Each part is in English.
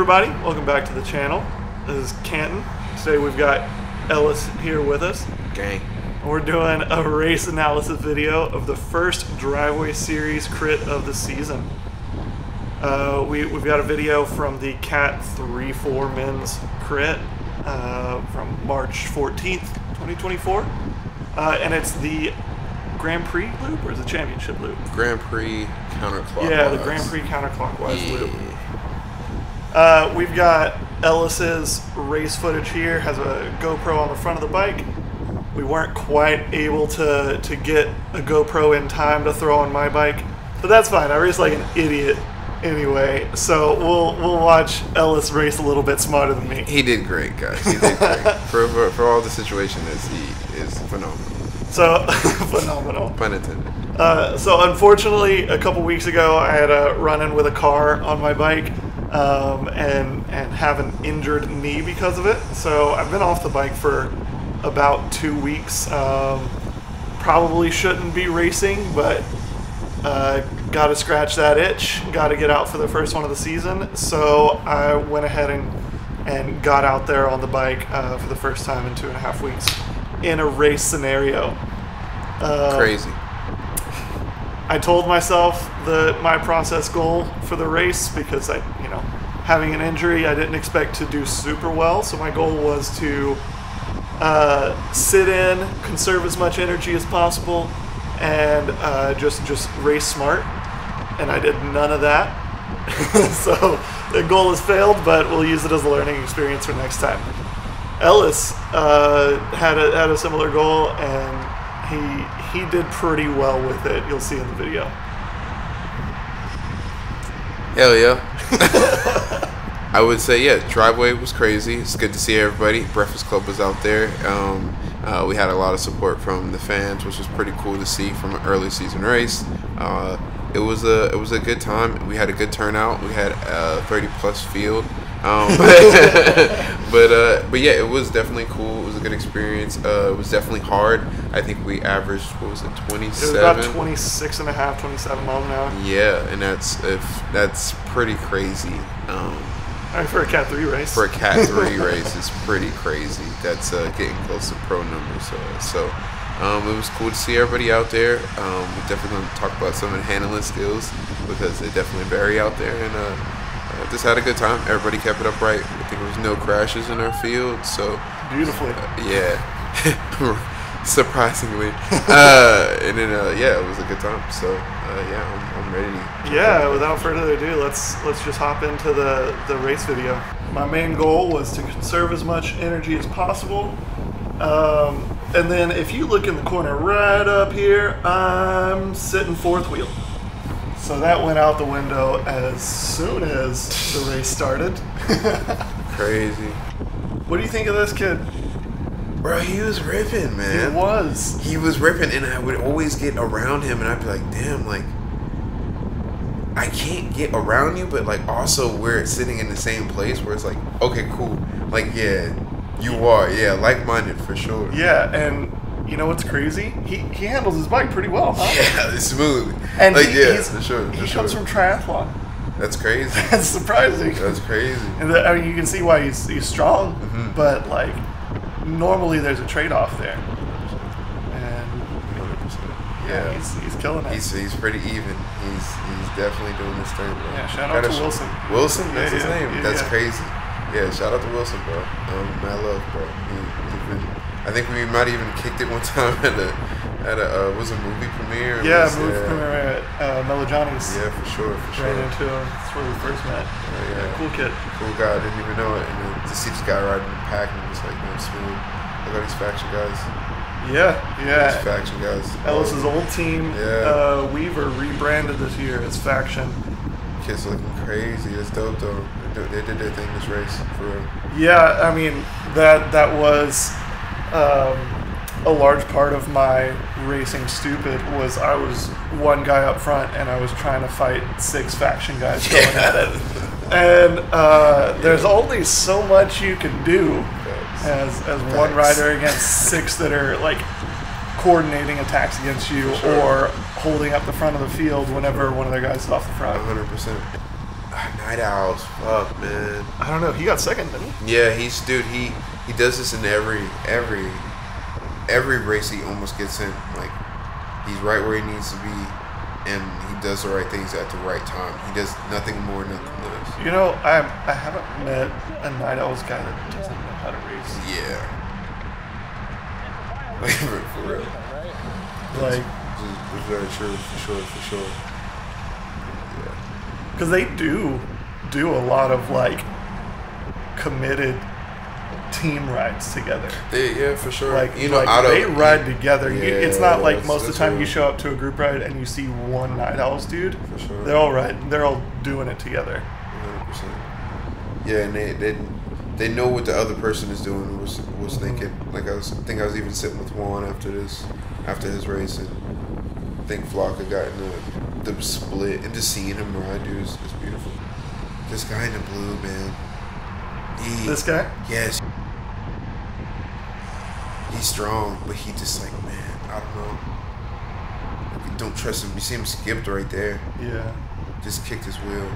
everybody, welcome back to the channel. This is Kanten. Today we've got Ellis here with us. Gang. We're doing a race analysis video of the first driveway series crit of the season. We've got a video from the Cat 3-4 men's crit from March 14th, 2024. And it's the Grand Prix loop, or is it Championship loop? Grand Prix counterclockwise. Yeah, the Grand Prix counterclockwise loop. We've got Ellis's race footage here, has a GoPro on the front of the bike. We weren't quite able to get a GoPro in time to throw on my bike, but that's fine. I race like an idiot anyway, so we'll watch Ellis race a little bit smarter than me. He did great, guys. He did great. for all the situation he is phenomenal. So, phenomenal. Pun intended. So unfortunately, a couple weeks ago, I had a run-in with a car on my bike, and have an injured knee because of it. So I've been off the bike for about 2 weeks. Probably shouldn't be racing, but got to scratch that itch. Got to get out for the first one of the season. So I went ahead and got out there on the bike for the first time in 2.5 weeks in a race scenario. Crazy. I told myself that my process goal for the race, because having an injury, I didn't expect to do super well. So my goal was to sit in, conserve as much energy as possible, and just race smart. And I did none of that. So the goal has failed, but we'll use it as a learning experience for next time. Ellis had a similar goal, and he did pretty well with it. You'll see in the video. Hell yeah. I would say, yeah, driveway was crazy. It's good to see everybody. Breakfast Club was out there. We had a lot of support from the fans, which was pretty cool to see from an early season race. It was a good time. We had a good turnout. We had a 30+ field. But yeah, it was definitely cool. It was a good experience. It was definitely hard. I think we averaged, what was it, 27? It was about 26 and a half, 27 miles an hour. Yeah, and that's pretty crazy. For a Cat 3 race. For a Cat 3 race, it's pretty crazy. That's getting close to pro numbers. So it was cool to see everybody out there. We're definitely going to talk about some of the handling skills, because they definitely vary out there. And just had a good time. Everybody kept it upright. I think there was no crashes in our field. So beautifully. Yeah. Surprisingly. And then yeah, it was a good time. So yeah, I'm ready. Yeah, without further ado, let's just hop into the race video. My main goal was to conserve as much energy as possible. And then if you look in the corner right up here, I'm sitting fourth wheel. So that went out the window as soon as the race started. Crazy. What do you think of this kid? Bro, he was ripping, man. He was. He was ripping, and I would always get around him, and I'd be like, damn, like, I can't get around you, but, like, also we're sitting in the same place where it's like, okay, cool. Like, yeah, you are. Yeah, like-minded for sure. Yeah, and you know what's crazy? He handles his bike pretty well, huh? Yeah, it's smooth. And like, for sure. He comes from triathlon. That's crazy. That's surprising. That's crazy. And I mean, you can see why he's strong, but like normally there's a trade-off there. And 100%. yeah, he's killing it. He's pretty even. He's definitely doing this thing, bro. Yeah, shout out to Wilson. Wilson, that's his name. Yeah, that's crazy. Yeah, shout out to Wilson, bro. Mad love, bro. I think we might have even kicked it one time at a was a movie premiere. Yeah, movie premiere at Melojani's. Yeah, for sure. Ran into him. That's where we first met. Yeah, cool kid. Cool guy. I didn't even know it. And then to see this guy riding the pack and just like, man, smooth. Look at these faction guys. Yeah. These faction guys. Ellis's old team, Weaver, rebranded this year as Faction. Kids looking crazy. That's dope though. They did their thing this race for real. Yeah, I mean that was a large part of my racing stupid was I was one guy up front and I was trying to fight 6 faction guys going at it. And there's only so much you can do as one rider against 6 that are like coordinating attacks against you or holding up the front of the field whenever one of their guys is off the front. 100%. Night owls, fuck, man. I don't know. He got second, didn't he? Yeah, he does this in every race. He almost gets in. Like, he's right where he needs to be, and he does the right things at the right time. He does nothing more, nothing less. You know, I haven't met a Night Owls guy that doesn't know how to race. Yeah. Like, for real. Like, it's very true, for sure. Yeah. Because they do a lot of, like, committed team rides together. Yeah, for sure. Like, you know, they ride together. Yeah, it's not like most of the time true. you show up to a group ride and you see one Night Owls dude. For sure. They're all doing it together. 100%. Yeah, and they know what the other person is doing. Was thinking. Like, I think I was even sitting with Juan after his race, and I think Flock had gotten the split, and just seeing him ride, dude, is beautiful. This guy in the blue, man. This guy? Yes. He's strong, but he just like, man, I don't know. Like, you don't trust him. You see him skipped right there. Yeah. Just kicked his wheel.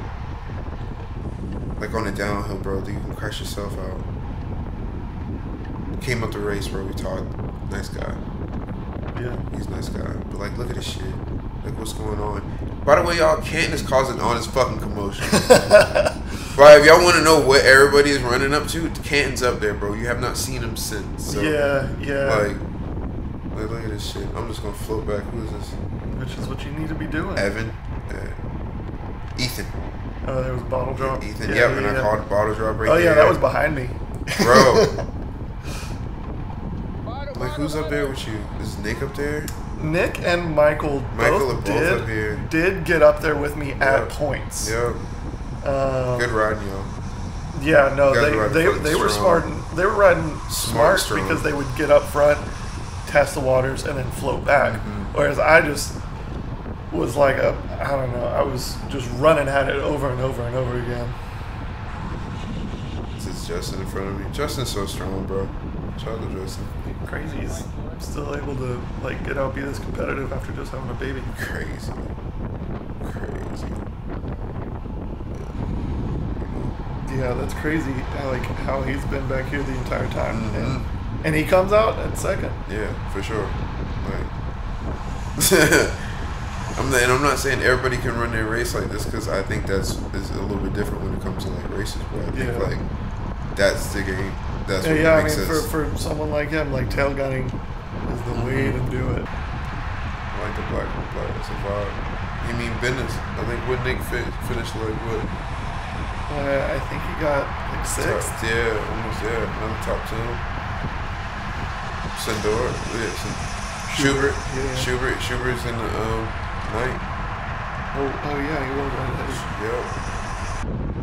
Like on the downhill, bro, you can crash yourself out. Came up the race, bro. We talked. Nice guy. Yeah. He's a nice guy. But like, look at this shit. Like, what's going on? By the way, y'all, Kanten is causing all this fucking commotion. Right, if y'all want to know what everybody is running up to, Kanten's up there, bro. You have not seen him since. So, yeah. Like, look at this shit. I'm just gonna float back. Who is this? Which is what you need to be doing. Evan. Ethan. Oh, there was a bottle drop. Ethan. Yep, and I called a bottle drop right there. Oh yeah, that was behind me. Bro. Like, who's up there with you? Is Nick up there? Nick and Michael are both up here. Did get up there with me at points. Yep. Good riding, y'all. Yeah, no, they were smart. They were riding smart strong. because they would get up front, test the waters, and then float back. Mm-hmm. Whereas I just was like I don't know, I was just running at it over and over and over again. This is Justin in front of me. Justin's so strong, bro. Shout out to Justin. Crazy. He's still able to like get out, be this competitive after just having a baby. Crazy. Yeah, that's crazy. Like how he's been back here the entire time, Mm-hmm. and he comes out at second. Yeah, for sure. Like, I'm not saying everybody can run their race like this, because I think is a little bit different when it comes to like races. But I think like that's the game. That's what makes sense. For someone like him, like tail gunning is the way to do it. I like the black. That's a vibe. You mean business? I think what Nick finished like what? I think he got like sixth. Yeah, almost there. Another top 10. Sandor, Schubert. Yeah. Schubert's in the night. Oh yeah, he was right ahead. Yep.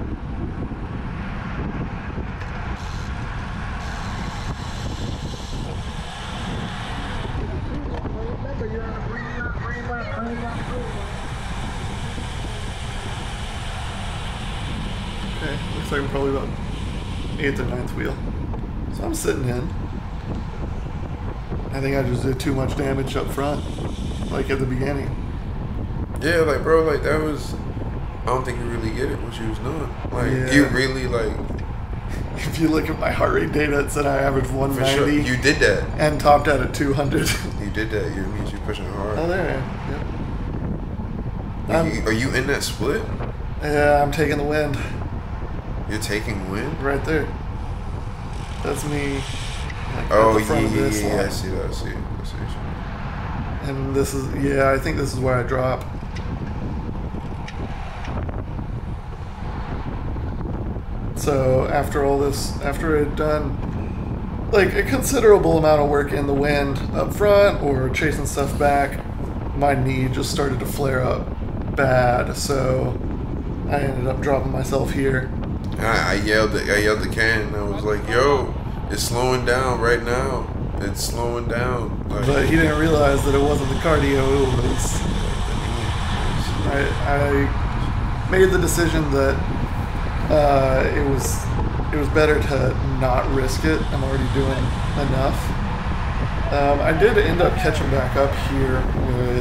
Okay, looks like we're probably about 8th or 9th wheel. So I'm sitting in. I think I just did too much damage up front, like at the beginning. Yeah, like, bro, like, that was... I don't think you really get it, what you was doing. Like, Yeah. you really, like... If you look at my heart rate data, it said I averaged For 190 sure. You did that. and topped out at 200. You did that. You means you pushing hard. Oh, there I am. Yep. Are you in that split? Yeah, I'm taking the wind. You're taking wind? Right there. That's me. Like, Oh, at the front of this yeah. I line. see that. I see. And this is, yeah, I think this is where I drop. So after all this, after I'd done like a considerable amount of work in the wind up front or chasing stuff back, my knee just started to flare up bad. So I ended up dropping myself here. I yelled at Kanten. I was like, "Yo, it's slowing down right now. It's slowing down." Like, But he didn't realize that it wasn't the cardio. It was, I made the decision that it was better to not risk it. I'm already doing enough. I did end up catching back up here where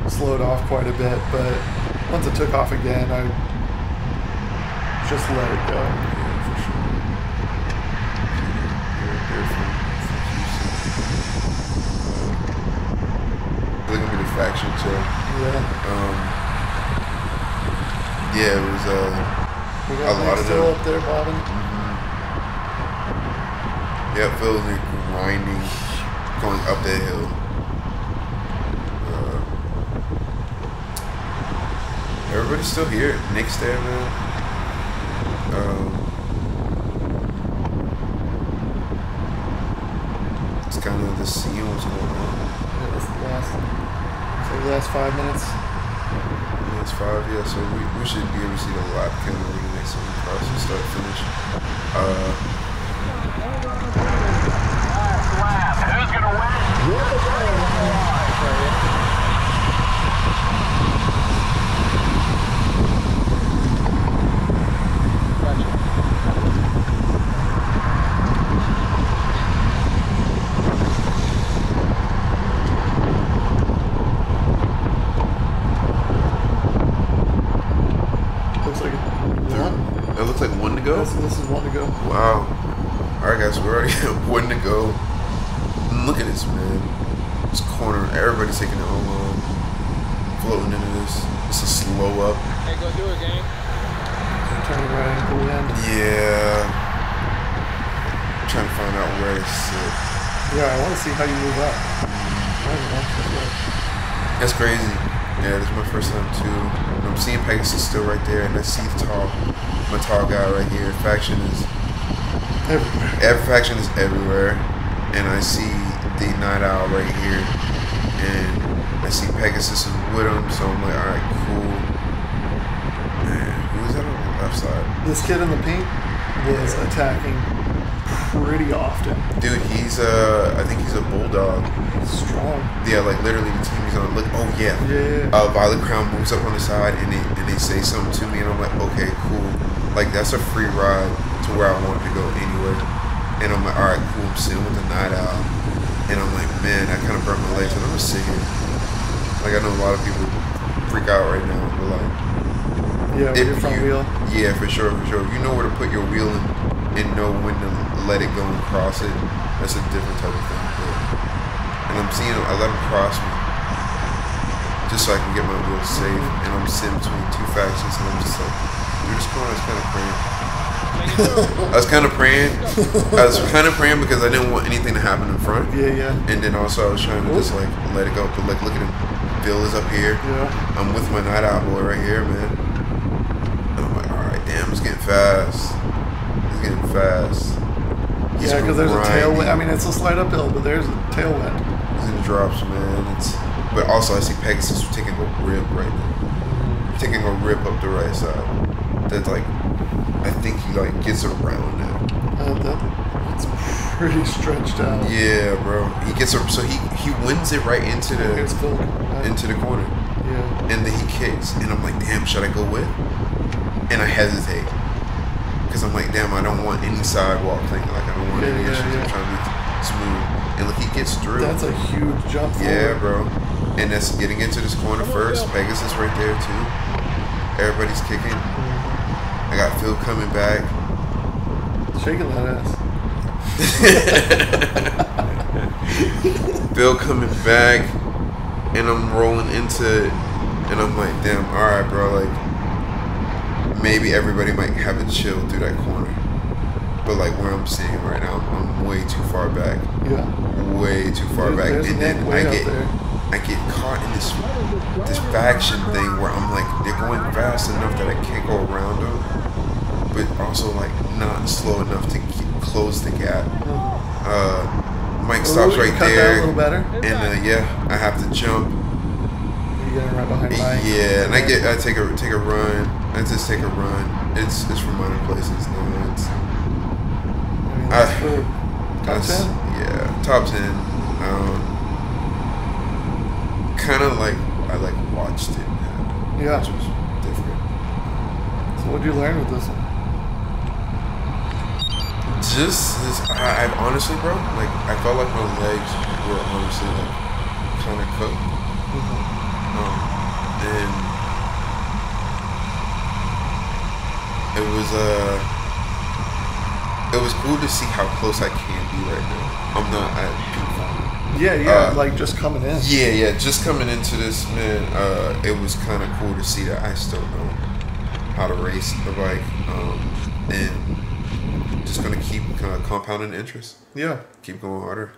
it slowed off quite a bit, but once it took off again, I Just let it go. Yeah, for sure. They're from Houston. Look at me, the faction show. Yeah. Yeah, it was We a got lot of still them. up there, bobbing. Yeah, it feels like grinding, going up that hill. Everybody's still here. Nick's there, man. It's kind of the scene what's going on. Yeah, that's the last 5 minutes. It's 5, yeah, so we should be able to see the lap count over the next one across and start finish. Who's gonna win? Looks like one. It looks like 1 to go? This is one to go. Wow. Alright, guys, we're already at 1 to go. Look at this, man. This corner, everybody's taking their own long, floating into this. It's a slow up. Hey, go do it, gang. Turning right into the end. Yeah. I'm trying to find out where to sit. Yeah, I want to see how you move up. I don't know. That's crazy. Yeah, this is my first time too. And I'm seeing Pegasus still right there, and I see my tall guy right here. Faction is Everywhere. every faction is everywhere, and I see the Night Owl right here, and I see Pegasus is with him. So I'm like, all right, cool. Man, who is that on the left side? This kid in the pink was attacking pretty often. Dude, he's I think he's a bulldog. He's strong. Yeah, like literally the team he's on. Look, oh yeah. Yeah. Violet Crown moves up on the side and they say something to me and I'm like, okay, cool. Like that's a free ride to where I wanted to go anyway. And I'm like, all right, cool. I'm sitting with the Night Owl, and I'm like, man, I kind of burnt my legs, and I'm just sitting. Like I know a lot of people freak out right now, but like, Yeah, with your front wheel. yeah, for sure, for sure. If you know where to put your wheel in and know when to let it go and cross it, that's a different type of thing. But, and I'm seeing, I let him cross me just so I can get my wheel safe. And I'm sitting between two factions, and I'm just like, dude, this corner is kind of praying. I was kind of praying. I was kind of praying because I didn't want anything to happen in front. Yeah, yeah. And then also I was trying to just like let it go. But like, look at him. Bill is up here. Yeah. I'm with my Night Owl boy right here, man. And I'm like, all right, damn, it's getting fast. It's getting fast. He's Yeah, because there's a grinding. tailwind. I mean, it's a slight uphill, but there's a tailwind. He's in the drops, man. But also I see Pegasus taking a rip right now. Taking a rip up the right side. That's like, I think he like gets around now. It's pretty stretched out. Yeah, bro. He gets a, so he wins it right into It's the full. into the corner, Yeah. and then he kicks, and I'm like, damn, should I go with? And I hesitate because I'm like, damn, I don't want any sidewalk thing. Like I don't want any issues. I'm trying to be smooth. And look, he gets through. That's a huge jump forward. Yeah, bro. And that's getting into this corner first. Pegasus right there too. Everybody's kicking. I got Phil coming back. Shaking that ass. Phil coming back, and I'm rolling into it, and I'm like, damn, all right, bro. Like, maybe everybody might have a chill through that corner, but like where I'm sitting right now, I'm way too far back. Yeah. Way too far back, There's and then way I get caught in this faction thing where I'm like, they're going fast enough that I can't go around them, but also like not slow enough to close the gap. Mike stops right cut there, that a little better. and yeah, I have to jump. You get right behind Mike. Yeah, and I take a run. I just take a run. It's from other places now. It's I mean, that's for top 10? Yeah, top 10. Kind of like I like watched it happen, Yeah. which was different. So what did you learn with this one? Just this, I honestly, bro, like I felt like my legs were honestly like kind of cooked, and it was it was cool to see how close I can be right now. I'm not at peak form. Yeah, like just coming in. Yeah, just coming into this, man, it was kind of cool to see that I still know how to race the bike, and just gonna keep kind of compounding interest. Yeah. Keep going harder.